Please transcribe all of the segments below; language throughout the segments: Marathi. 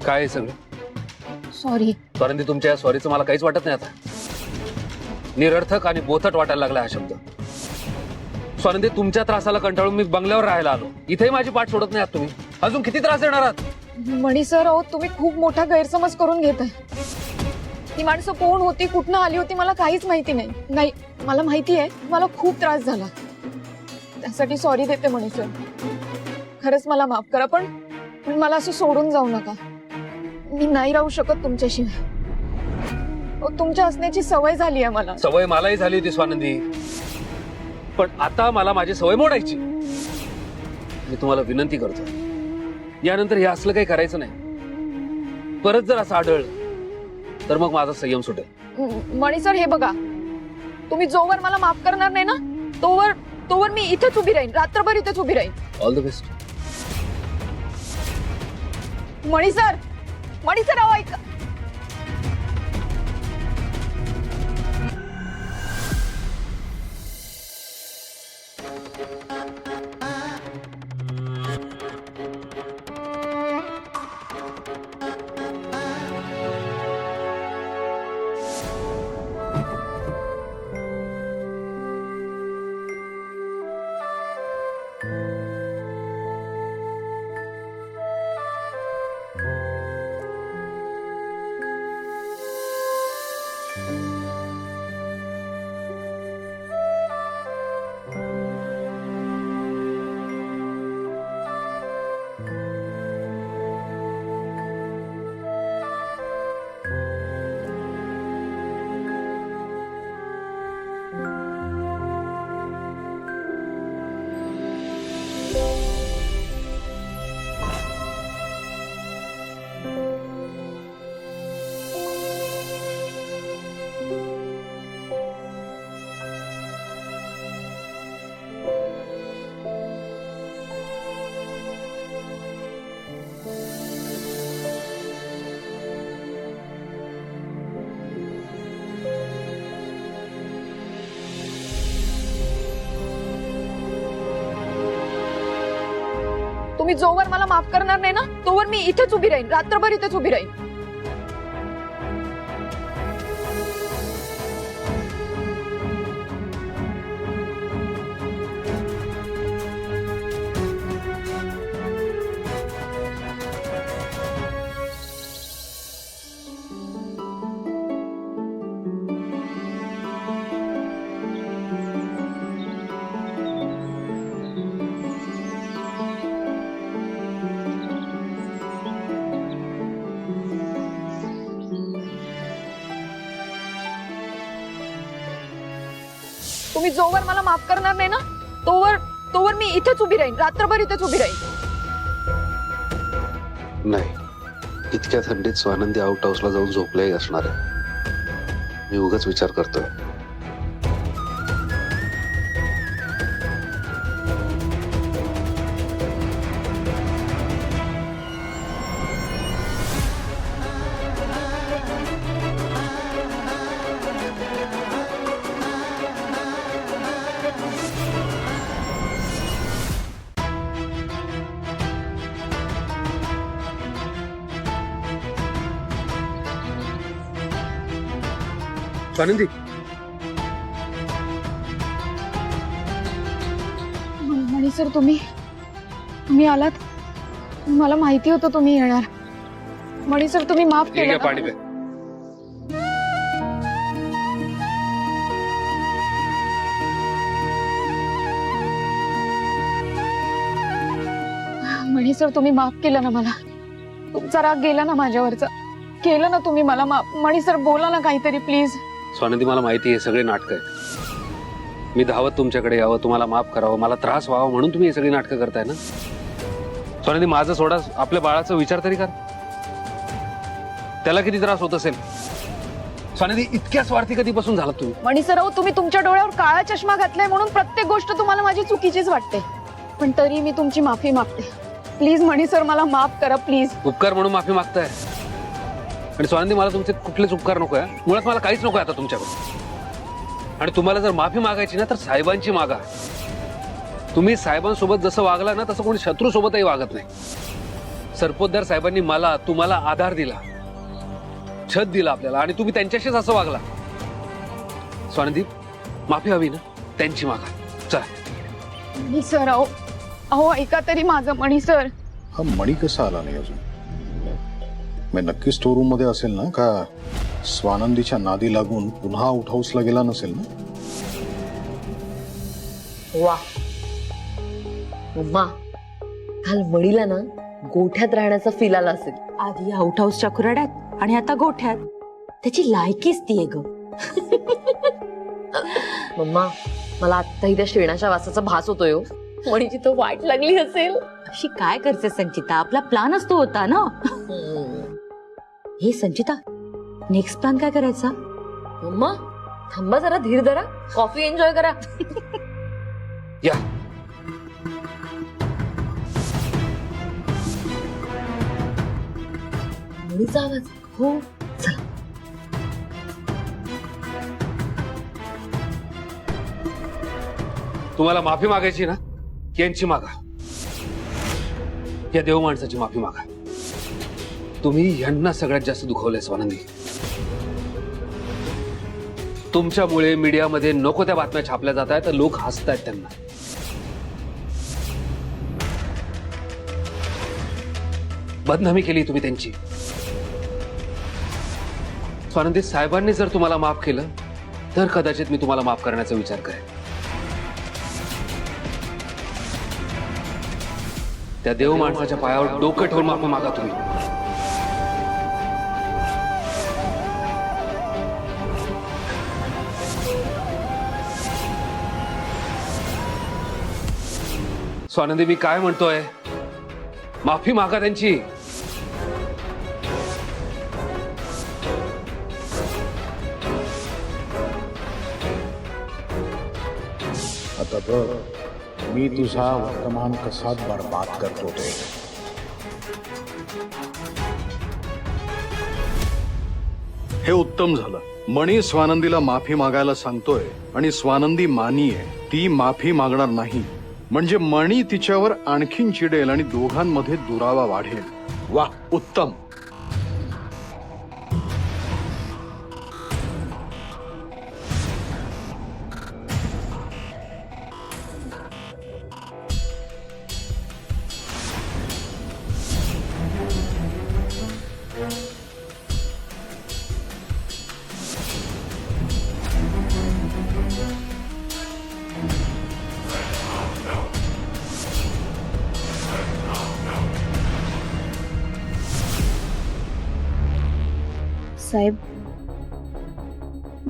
काय आहे सगळं? सॉरी. परंतु तुमच्या या सॉरीचं मला काहीच वाटत नाही आता. निरर्थक आणि बोथट वाटायला लागला हा शब्द. स्वानंदी, तुमच्या त्रासाला कंटाळून मी बंगल्यावर राहायला आलो. इथेही माझी पाठ सोडत नाही आहात तुम्ही. अजून किती त्रास देणार आहात? मणी सर, अहो तुम्ही खूप मोठा गैरसमज करून घेताय. ती माणसं कोण होती, कुठनं आली होती मला काहीच माहिती नाही. नाही, मला माहिती आहे मला खूप त्रास झाला. त्यासाठी सॉरी देते मणी सर. खरंच मला माफ करा, पण मला असं सोडून जाऊ नका. मी नाही राहू शकत तुमच्याशिवाय. तुमच्या असण्याची सवय झाली आहे मला. सवय मलाही झाली होती स्वानंदी, पण आता मला माझी सवय मोडायची. मी तुम्हाला विनंती करतो, यानंतर हे असलं काही करायचं नाही. परत जर असं आढळलं तर मग माझा संयम सुटेल. मणी सर, हे बघा, तुम्ही जोवर मला माफ करणार नाही ना तोवर मी इथेच उभी राहीन. रात्रभर इथेच उभी राहीन. All the best. मणी सर, अहो ऐका. तुम्ही जोवर मला माफ करणार नाही ना तोवर मी इथेच उभी राहीन. रात्रभर इथेच उभी राहीन. तुम्ही जोवर मला माफ करणार नाही ना तोवर मी इथेच उभी राहीन. रात्रभर इथेच उभी राहीन. नाही, इतक्या थंडीत स्वानंदी आउट हाऊसला जाऊन झोपलेही असणार आहे. मी उगाच विचार करतोय. स्वानंदी, मणी सर, तुम्ही आलात. मला माहिती होतं तुम्ही येणार. मणी सर, तुम्ही माफ ठीक आहे, केलं पाणी ना. पे. मणी सर, तुम्ही माफ केलं ना मला. तुमचा राग गेला ना माझ्यावरचा. केलं ना तुम्ही मला माफ. मणी सर, बोला ना काहीतरी प्लीज. स्वानंदी, मला माहिती आहे सगळे नाटक आहेत. मी धावत तुमच्याकडे यावं, तुम्हाला माफ करावं, मला त्रास व्हावा म्हणून तुम्ही हे सगळी नाटकं करताय ना. स्वानंदी, माझं सोडा, आपल्या बाळाचा विचार तरी कर. त्याला किती त्रास होत असेल. स्वानंदी, इतक्या स्वार्थी कधीपासून झालात तुम्ही? मणी सर, अहो तुम्ही तुमच्या डोळ्यावर काळा चष्मा घातलाय म्हणून प्रत्येक गोष्ट तुम्हाला माझी चुकीचीच वाटते. पण तरी मी तुमची माफी मागते. प्लीज मणी सर, मला माफ करा प्लीज. उपकार म्हणून माफी मागताय. आणि स्वानंदी, मला तुमचे कुठलेच उपकार नको आहे. मुळात मला काहीच नको आहे आता तुमच्याकडून. आणि तुम्हाला जर माफी मागायची ना तर साहेबांची मागा. तुम्ही साहेबांसोबत जसं वागला ना तसं कोणी शत्रू सोबतही वागत नाही. सरपोतदार साहेबांनी मला तुम्हाला आधार दिला, छत दिला आपल्याला, आणि तुम्ही त्यांच्याशीच असं वागला. स्वानंदी, माफी हवी ना, त्यांची मागा. चला. मणी सर, अहो अहो ऐका तरी माझं. मणी सर, हा मणी कसा आला नाही अजून? मी नक्की स्टोर रूम मध्ये असेल ना, का स्वानंदीच्या नादी लागून पुन्हा आउट हाऊसला गेला नसेल ना? वा उम्मा, काल मणीला ना गोठ्यात राहण्याचा फील आला असेल. आधी आउट हाऊसच्या कुराड्यात आणि आता गोठ्यात. त्याची लायकीच ती आहे ग. मम्मा, मला आत्ताही त्या शेणाच्या वासाचा भास होतोय हो. मणीची तो वाट लागली असेल. अशी काय करते संचिता, आपला प्लॅनच तो होता ना. हे संचिता, नेक्स्ट प्लॅन काय करायचा? मम्मा थांबा जरा, धीर धरा, कॉफी एन्जॉय करा. या. मणीचा आवाज. हो चला. तुम्हाला माफी मागायची ना, यांची मागा. या देव माणसाची माफी मागा. तुम्ही यांना सगळ्यात जास्त दुखवलंय स्वानंदी. तुमच्यामुळे मीडियामध्ये नको त्या बातम्या छापल्या जात आहेत, लोक हसतायत त्यांना. बदनामी केली तुम्ही त्यांची. स्वानंदी, साहेबांनी जर तुम्हाला माफ केलं तर कदाचित मी तुम्हाला माफ करण्याचा विचार करेन. त्या देव माणसाच्या पायावर डोकं ठेवून माफी मागा तुम्ही. स्वानंदी, मी काय म्हणतोय, माफी मागा त्यांची. आता बघ, मी तुझा वर्तमान कसा बरबाद करतो ते. हे उत्तम झालं. मणी स्वानंदीला माफी मागायला सांगतोय आणि स्वानंदी मानी आहे, ती माफी मागणार नाही. म्हणजे मणी तिच्यावर आणखीन चिडेल आणि दोघांमध्ये दुरावा वाढेल. वा, उत्तम. साहेब,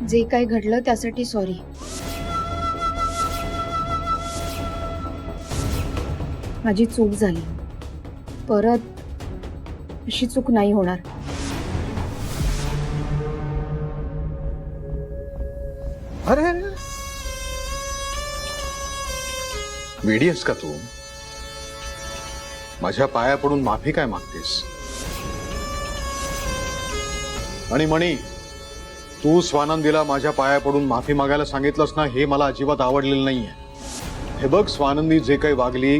जे काही घडलं त्यासाठी सॉरी. माझी चूक झाली, परत अशी चूक नाही होणार. अरे, वेडीस का तू? माझ्या पाया पडून माफी काय मागतेस? आणि मणी, तू स्वानंदीला माझ्या पाया पडून माफी मागायला सांगितलंस ना, हे मला अजिबात आवडलेलं नाहीये. हे बघ, स्वानंदी जे काही वागली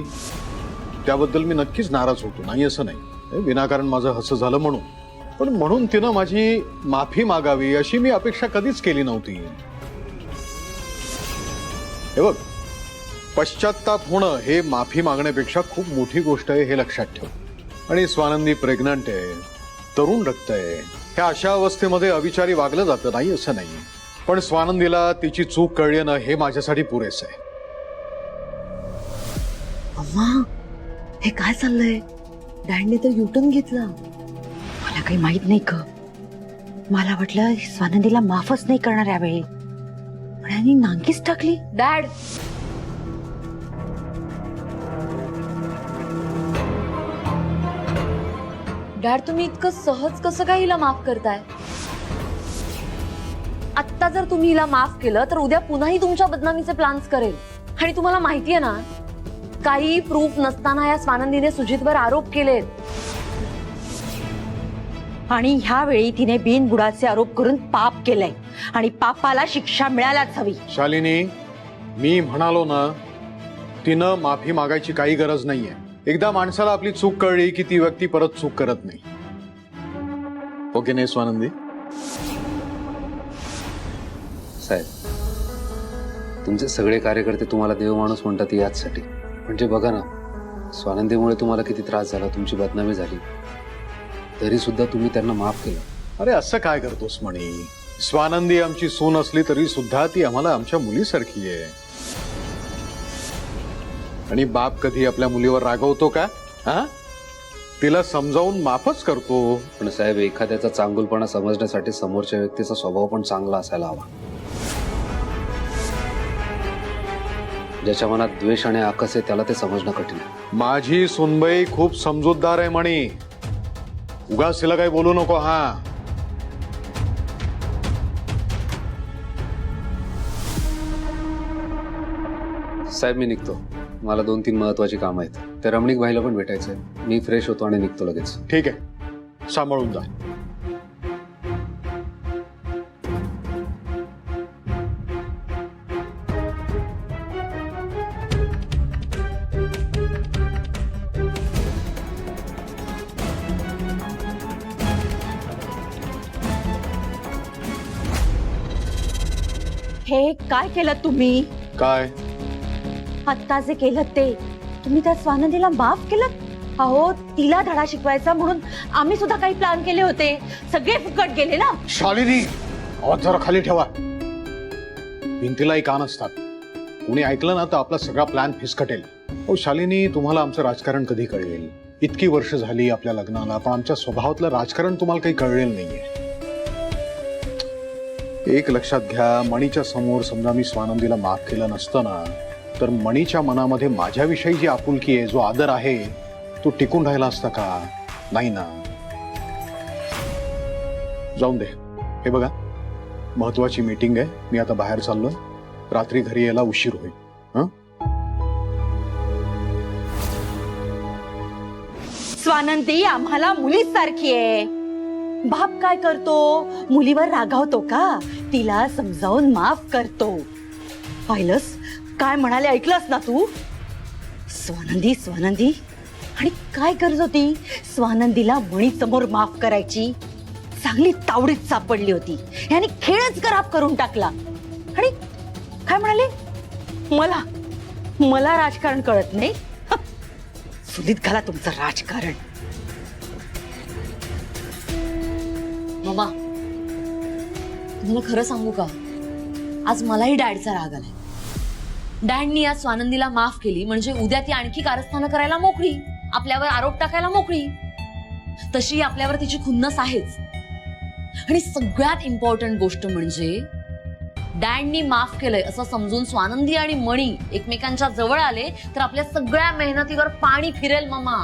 त्याबद्दल मी नक्कीच नाराज होतो, नाही असं नाही. विनाकारण माझं हसं झालं म्हणून, पण म्हणून तिनं माझी माफी मागावी अशी मी अपेक्षा कधीच केली नव्हती. हे बघ, पश्चात्ताप होणं हे माफी मागण्यापेक्षा खूप मोठी गोष्ट आहे, हे लक्षात ठेव. आणि स्वानंदी प्रेग्नंट आहे, तरुण रक्त आहे. ह्या अशा अवस्थेमध्ये अविचारी वागलं जातं, नाही असं नाही. पण स्वानंदीला तिची चूक कळली ना, हे माझ्यासाठी पुरेसं आहे. अम्मा, हे काय चाललंय? डॅडने तर युटर्न घेतला. मला काही माहित नाही का. मला वाटलं स्वानंदीला माफच नाही करणार यावेळी, पण यांनी नांगीच टाकली. डॅड, डॅड तुम्ही इतकं सहज कसं काय हिला माफ करताय? आत्ता जर तुम्ही हिला माफ केलं तर उद्या पुन्हाही तुमच्या बदनामीचे प्लॅन्स करेल. आणि तुम्हाला माहितीये ना, काही प्रूफ नसताना या स्वानंदीने सुजितवर आरोप केलेत. आणि ह्या वेळी तिने बिनबुडाचे आरोप करून पाप केलंय आणि पापाला शिक्षा मिळायलाच हवी. शालिनी, मी म्हणालो ना, तिनं माफी मागायची काही गरज नाहीये. एकदा माणसाला आपली चूक कळली की ती व्यक्ती परत चूक करत नाही. ओके नाही स्वानंदी? साहेब, तुमचे सगळे कार्यकर्ते तुम्हाला देव माणूस म्हणतात याचसाठी. म्हणजे बघा ना, स्वानंदीमुळे तुम्हाला किती त्रास झाला, तुमची बदनामी झाली, तरी सुद्धा तुम्ही त्यांना माफ केलं. अरे असं काय करतोस म्हणे? स्वानंदी आमची सून असली तरी सुद्धा ती आम्हाला आमच्या मुलीसारखी आहे. आणि बाप कधी आपल्या मुलीवर रागवतो का? हा, तिला समजावून माफच करतो. पण साहेब, एखाद्याचा चांगुलपणा समजण्यासाठी समोरच्या व्यक्तीचा स्वभाव पण चांगला असायला हवा. ज्याच्या मनात द्वेष आणि आकस आहे त्याला ते समजणं कठीण आहे. माझी सुनबाई खूप समजूतदार आहे म्हणे. उगाच तिला काही बोलू नको. हा, साहेब, मी निघतो. मला 2-3 महत्वाची कामं आहेत. त्या रमणीक भाईला पण भेटायचंय. मी फ्रेश होतो आणि निघतो लगेच. ठीक आहे, सांभाळून जा. हे काय केलं तुम्ही? काय? आत्ता जे केलं ते तुम्ही त्या स्वानंदीला माफ केलं? अहो, तिला धडा शिकवायचा म्हणून आम्ही सुद्धा काही प्लॅन केले होते. सगळे फुकट गेले ना. शालिनी, आवाज जरा खाली ठेवा. भिंतीलाही कान असतात. कोणी ऐकलं ना तर आपला सगळा प्लॅन फिसकटेल. हो शालिनी, तुम्हाला आमचं राजकारण कधी कळेल? इतकी वर्ष झाली आपल्या लग्नाला, पण आमच्या स्वभावातलं राजकारण तुम्हाला काही कळलेलं नाहीये. एक लक्षात घ्या, मणीच्या समोर समजा मी स्वानंदीला माफ केलं नसतं ना, तर मणीच्या मनामध्ये माझ्याविषयी जी आपुलकी आहे, जो आदर आहे, तो टिकून राहिला असता का? नाही ना. जाऊन दे. हे बघा, महत्वाची मीटिंग आहे. मी आता बाहेर चाललोय. रात्री घरी यायला उशीर होईल. हं? स्वानंदी आम्हाला मुलीसारखी आहे. बाप काय करतो? मुलीवर रागावतो का? तिला समजावून माफ करतो. पाहिलंस काय म्हणाले? ऐकलंस ना तू? स्वानंदी स्वानंदी. आणि काय करत होती? स्वानंदीला मणी समोर माफ करायची. चांगली तावडीत सापडली होती. याने खेळच खराब करून टाकला. आणि काय म्हणाले? मला राजकारण कळत नाही. चुलीत घाला तुमचं राजकारण. मामा, तुम्हाला खरं सांगू का, आज मलाही डॅडचा राग आलाय. डॅडनी आज स्वानंदीला माफ केली म्हणजे उद्या ती आणखी कारस्थानं करायला मोकळी, आपल्यावर आरोप टाकायला मोकळी. तशी आपल्यावर तिची खुन्नस आहेच. आणि सगळ्यात इम्पॉर्टंट गोष्ट म्हणजे डॅडनी माफ केलंय असं समजून स्वानंदी आणि मणी एकमेकांच्या जवळ आले तर आपल्या सगळ्या मेहनतीवर पाणी फिरेल. मामा,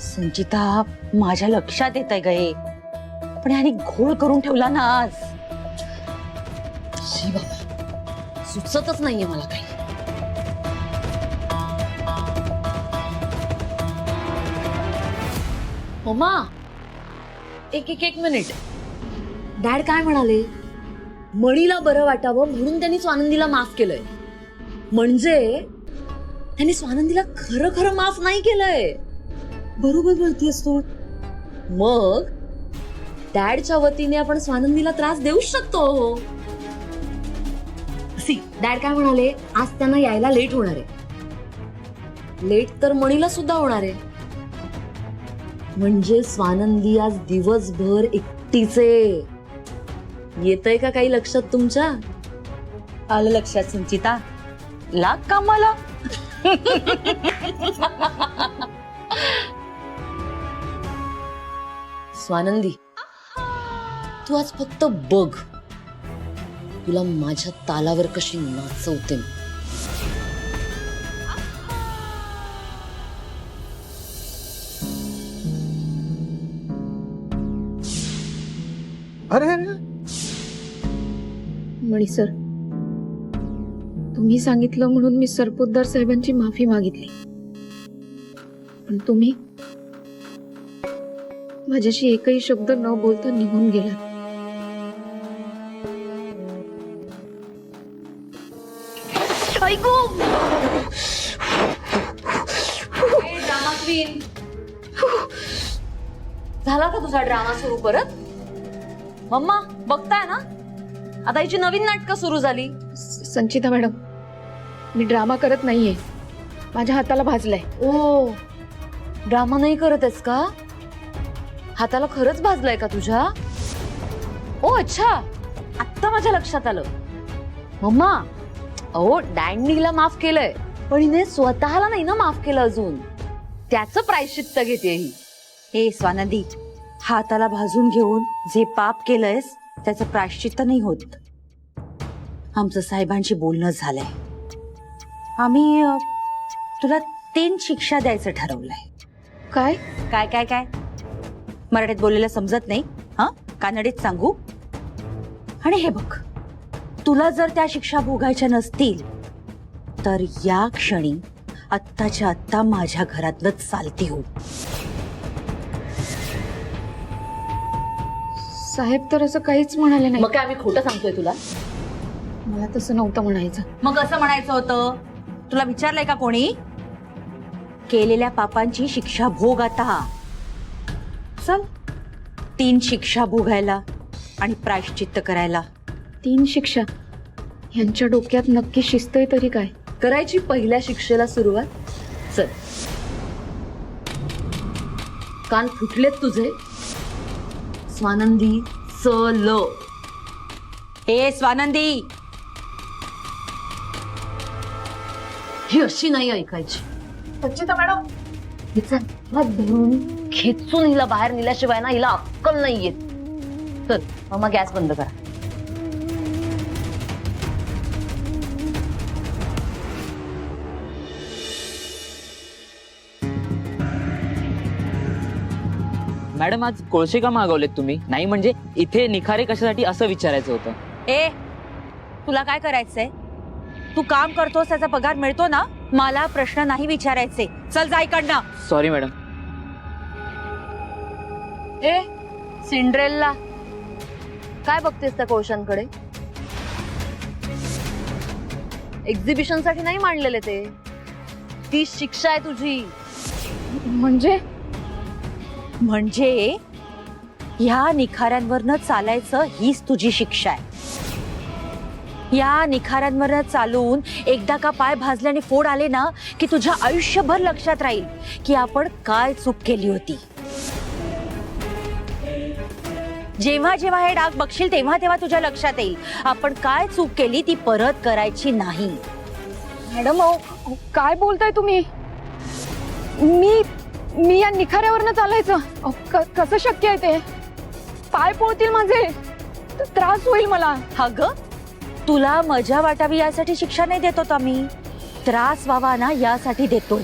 संचिता, माझ्या लक्षात येत आहे गे, पण याने घोळ करून ठेवला ना आज. शी बाबा, सुचतच नाहीये मला काही. मम्मा, एक मिनिट. डॅड काय म्हणाले? मणीला बरं वाटावं म्हणून त्यांनी स्वानंदीला माफ केलंय. म्हणजे त्यांनी स्वानंदीला खरं खरं माफ नाही केलंय. बरोबर बोलतेस तू. मग डॅडच्या वतीने आपण स्वानंदीला त्रास देऊ शकतो. डॅड काय म्हणाले? आज त्यांना यायला लेट होणार आहे. लेट तर मणीला सुद्धा होणार आहे. म्हणजे स्वानंदी आज दिवसभर एकटीच आहे. येतंय का काही लक्षात तुमच्या? आलं लक्षात संचिता. लाग कामाला. स्वानंदी, तू आज फक्त बघ तुला माझ्या तालावर कशी नाचवते. अरे मणी सर, तुम्ही सांगितलं म्हणून मी सरपोतदार साहेबांची माफी मागितली. पण तुम्ही माझ्याशी एकही शब्द न बोलता निघून गेला. नवीन? झाला का तुझा ड्रामा सुरू परत? मम्मा बघताय ना, आता हिची नवीन नाटकं सुरू झाली. संचिता मॅडम, मी ड्रामा करत नाहीये. माझ्या हाताला भाजलंय. ओ, ड्रामा नाही करत आहेस का? हाताला खरंच भाजलाय का तुझ्या? ओ अच्छा, आत्ता माझ्या लक्षात आलं. मम्मा, अहो डॅनीला माफ केलंय, पण हिने स्वतःला नाही ना माफ केलं अजून. त्याचं प्रायश्चित्त घेते ही. हे स्वानंदी, हाताला भाजून घेऊन जे पाप केलंयस त्याचं प्रायश्चित्त नाही होत. आमचं साहेबांशी बोलणं झालंय. आम्ही तुला 3 शिक्षा द्यायचं ठरवलंय. काय? काय काय काय मराठीत बोललेलं समजत नाही? हा, कानडीत सांगू? आणि हे बघ, तुला जर त्या शिक्षा भोगायच्या नसतील तर या क्षणी आत्ताच्या आत्ता माझ्या घरातलं चालती हो. साहेब तर असं काहीच म्हणाले नाही. मग काय आम्ही खोटं सांगतोय तुला? मला तसं नव्हतं म्हणायचं. मग असं म्हणायचं होतं? तुला विचारलंय का कोणी? केलेल्या पापांची शिक्षा भोग आता. चल, 3 शिक्षा भोगायला आणि प्रायश्चित्त करायला. 3 शिक्षा? यांच्या डोक्यात नक्की शिस्त आहे तरी काय? करायची पहिल्या शिक्षेला सुरुवात. चल, कान फुटलेत तुझे. स्वानंदी चल. हे स्वानंदी, ही अशी नाही ऐकायची. संचिता मॅडम, हिचा हात धरून खेचून हिला बाहेर नेल्याशिवाय ना हिला अक्कल नाही येत. चल मम्मा, गॅस बंद करा. मॅडम, आज कोळसे का मागवलेत तुम्ही? नाही म्हणजे इथे निखारे कशासाठी असं विचारायचं होतं. ए, तुला काय करायचंय? तू काम करतोस त्याचा पगार मिळतो ना? मला प्रश्न नाही विचारायचे. चल जा इकडनं. Sorry madam. ए सिंड्रेलला, काय बघतेस त्या कोळशांकडे? एक्झिबिशन साठी नाही मांडलेले ते. ती शिक्षा आहे तुझी. म्हणजे म्हणजे ह्या निखाऱ्यांवरनं चालायचं हीच तुझी शिक्षा आहे. या निखाऱ्यांवरनं चालून एकदा का पाय भाजल्याने फोड आले ना की तुझ्या आयुष्यभर लक्षात राहील की आपण काय चूक केली होती. जेव्हा जेव्हा हे डाग बघशील तेव्हा तेव्हा तुझ्या लक्षात येईल आपण काय चूक केली ती परत करायची नाही. मॅडम, अहो, काय बोलताय तुम्ही? मी या निखाऱ्यावरनं चालायचं? अहो, कसं शक्य आहे ते? पाय पोळतील माझे, त्रास होईल मला. अगं, तुला मजा वाटावी यासाठी शिक्षा नाही देतो आम्ही, त्रास व्हावा ना यासाठी देतोय.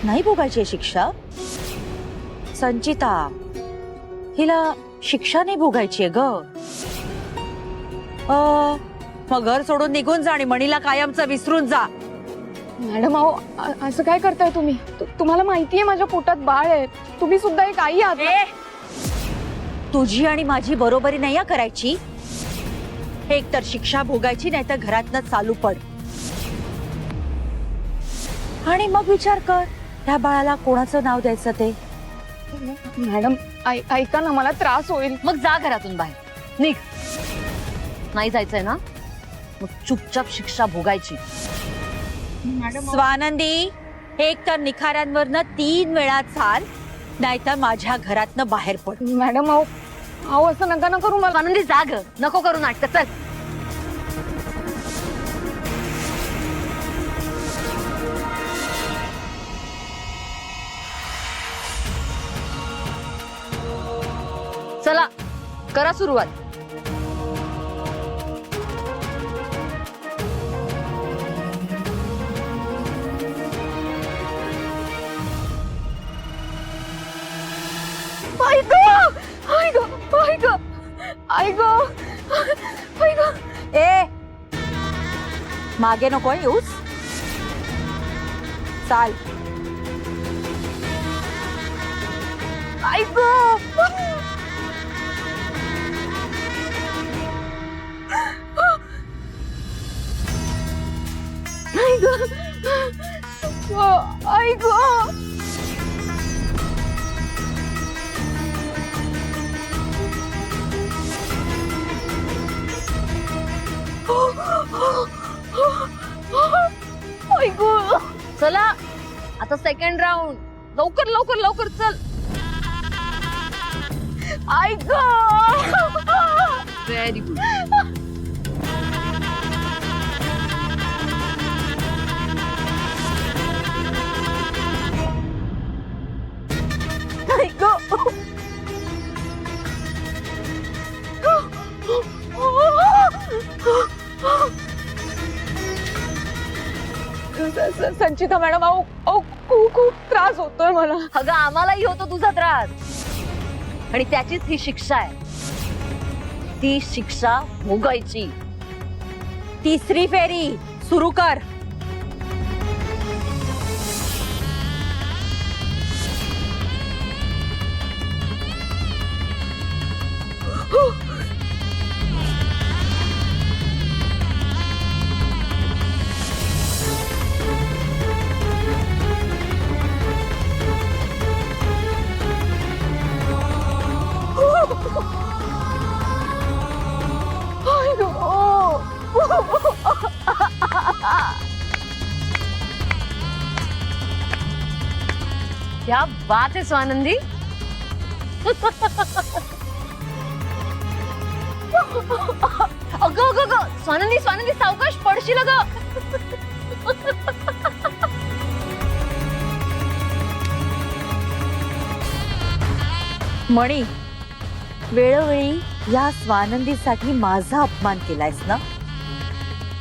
नाही भोगायची शिक्षा? संचिता, हिला शिक्षा नाही भोगायची ग. मग घर सोडून निघून जा आणि मणीला कायमचं विसरून जा. मॅडम, अहो, असं काय करताय तुम्ही? तुम्हाला माहितीये माझ्या पोटात बाळ आहे. तुम्ही सुद्धा एक आई आहात. ए, तुझी आणि माझी बरोबरी नाही करायची. एक तर शिक्षा भोगायची नाही तर घरातनं चालू पड. आणि मग विचार कर त्या बाळाला कोणाचं नाव द्यायचं ते. मॅडम, ऐका ना, मला त्रास होईल. मग जा घरातून बाहेर, निघ. नाही जायचंय ना, मग चुपचाप शिक्षा भोगायची. स्वानंदी, एक तर निखाऱ्यांवरनं 3 वेळा चाल, नाहीतर माझ्या घरातनं बाहेर पड. मॅडम, अहो असं नका ना करू मला. आनंदी जाग, नको करू नाटक. चल. चला, करा सुरुवात. ए, मागे नको येऊस. चाल. आई ग आई ग चला आता सेकंड राऊंड, लवकर लवकर लवकर चल. आई ग व्हेरी गुड. आई ग संचिता मॅडम अहो अहो खूप खूप त्रास होतोय मला. अगं आम्हालाही होतो तुझा त्रास, आणि त्याचीच ही शिक्षा आहे. ती शिक्षा भोगायची. तिसरी फेरी सुरू कर. आई ग क्या बात है स्वानंदी. अगं अगं अगं स्वानंदी स्वानंदी सावकाश पडशील अगं. मणी, वेळोवेळी या स्वानंदीसाठी माझा अपमान केलायस ना,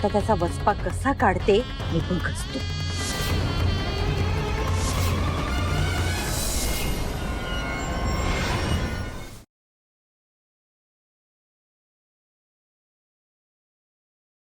तर त्याचा वचपा कसा काढते मी पण खचतो.